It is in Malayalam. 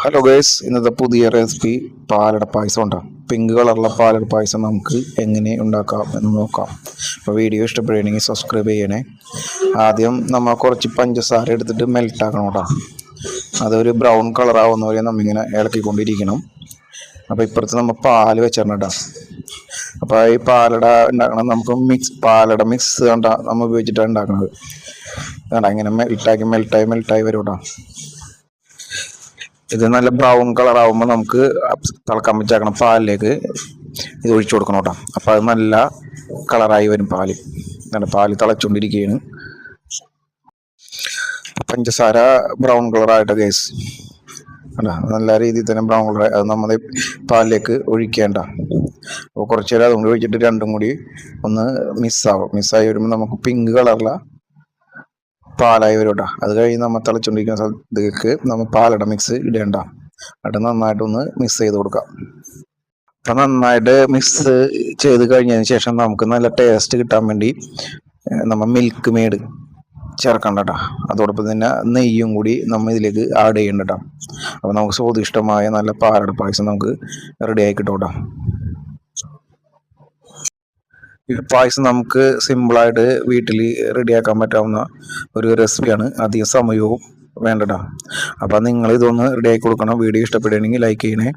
ഹലോ ഗൈസ്, ഇന്നത്തെ പുതിയ റെസിപ്പി പാലട പായസം ഉണ്ടാകും. പിങ്ക് കളറുള്ള പാലട പായസം നമുക്ക് എങ്ങനെ ഉണ്ടാക്കാം എന്ന് നോക്കാം. അപ്പോൾ വീഡിയോ ഇഷ്ടപ്പെടുകയാണെങ്കിൽ സബ്സ്ക്രൈബ് ചെയ്യണേ. ആദ്യം നമ്മൾ കുറച്ച് പഞ്ചസാര എടുത്തിട്ട് മെൽറ്റ് ആക്കണം കേട്ടോ. അതൊരു ബ്രൗൺ കളർ ആവുന്ന വരെ നമ്മിങ്ങനെ ഇളക്കിക്കൊണ്ടിരിക്കണം. അപ്പോൾ ഇപ്പുറത്ത് നമ്മൾ പാല് വെച്ചിട്ടുണ്ട് കേട്ടോ. അപ്പോൾ ഈ പാലട ഉണ്ടാക്കണം നമുക്ക് പാലട മിക്സ് കണ്ട നമ്മൾ ഉപയോഗിച്ചിട്ടാണ് ഉണ്ടാക്കുന്നത്. കണ്ട ഇങ്ങനെ മെൽറ്റായി വരും കേട്ടോ. ഇത് നല്ല ബ്രൗൺ കളർ ആവുമ്പോൾ നമുക്ക് തിളക്കാൻ വെച്ചേക്കണം പാലിലേക്ക് ഇത് ഒഴിച്ചു കൊടുക്കണം കേട്ടോ. അപ്പം അത് നല്ല കളറായി വരും പാല്. പാല് തിളച്ചുകൊണ്ടിരിക്കുകയാണ്. പഞ്ചസാര ബ്രൗൺ കളറായിട്ട് ഗൈസ് അല്ല, നല്ല രീതിയിൽ തന്നെ ബ്രൗൺ കളർ അത് നമ്മുടെ പാലിലേക്ക് ഒഴിക്കേണ്ട. അപ്പോൾ കുറച്ച് നേരം അതുകൊണ്ട് ഒഴിച്ചിട്ട് രണ്ടും കൂടി ഒന്ന് മിസ്സായി വരുമ്പോൾ നമുക്ക് പിങ്ക് കളറില പാലായി വരും കേട്ടോ. അത് കഴിഞ്ഞ് നമ്മൾ തിളച്ചുകൊണ്ടിരിക്കുന്ന സ്ഥലത്തേക്ക് നമ്മൾ പാലട മിക്സ് ഇടേണ്ട. എന്നിട്ട് നന്നായിട്ടൊന്ന് മിക്സ് ചെയ്ത് കൊടുക്കാം. അപ്പം നന്നായിട്ട് മിക്സ് ചെയ്ത് കഴിഞ്ഞതിന് ശേഷം നമുക്ക് നല്ല ടേസ്റ്റ് കിട്ടാൻ വേണ്ടി നമ്മൾ മിൽക്ക് മെയ്ഡ് ചേർക്കണ്ട കേട്ടോ. അതോടൊപ്പം തന്നെ നെയ്യും കൂടി നമ്മൾ ഇതിലേക്ക് ആഡ് ചെയ്യണ്ട കേട്ടോ. അപ്പോൾ നമുക്ക് സ്വാദിഷ്ടമായ നല്ല പാലട പായസം നമുക്ക് റെഡിയായി കിട്ടും കേട്ടോ. ഈ പായസം നമുക്ക് സിമ്പിളായിട്ട് വീട്ടിൽ റെഡിയാക്കാൻ പറ്റാവുന്ന ഒരു റെസിപ്പിയാണ്. അധികം സമയവും വേണ്ടടാ. അപ്പം നിങ്ങൾ ഇതൊന്ന് റെഡിയാക്കി കൊടുക്കണം. വീഡിയോ ഇഷ്ടപ്പെടുകയാണെങ്കിൽ ലൈക്ക് ചെയ്യണേ.